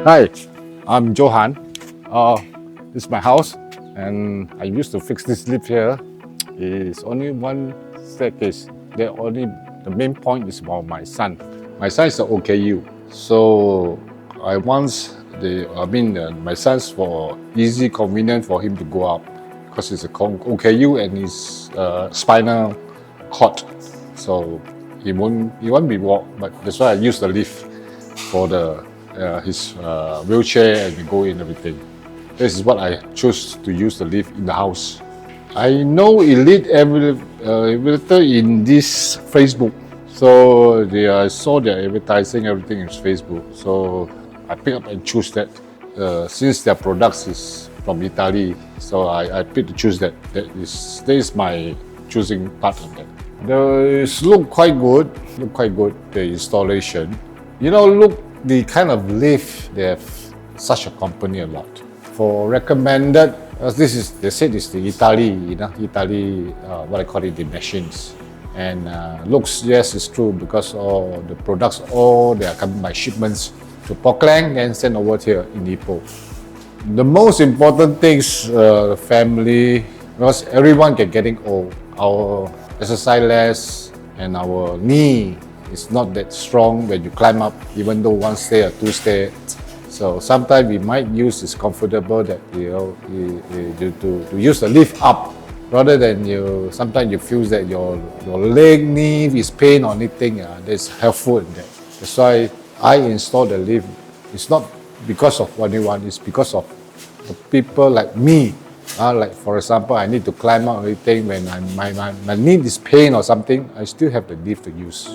Hi, I'm Johan. This is my house, and I used to fix this lift here. It's only one staircase. The main point is about my son. My son is an OKU, so my son's for easy, convenient for him to go up because it's a OKU and his spinal cord, so he won't be walked. But that's why I use the lift for his wheelchair and we go in everything. This is what I choose to use the lift in the house. I know Elevator in this Facebook, so I saw their advertising, everything is Facebook. So I pick up and choose that. Since their products is from Italy, so I picked to choose that. That is my choosing part of that. Look quite good. The installation. The kind of lift they have such a company a lot. For recommended, they said it's the Italy, what I call it, the machines. And looks, yes, it's true because all the products, they are coming by shipments to Portland and sent over here in Ipoh. The most important thing is family, because everyone can getting old. Our exercise less and our knee is not that strong when you climb up, even though one stair or two stair. So sometimes we might use it's comfortable that to use the lift up rather than sometimes you feel that your leg, knee is pain or anything. That's helpful in that. That's why I installed the lift. It's not because of anyone, it's because of the people like me. Like for example, I need to climb up everything when my knee is pain or something, I still have the lift to use.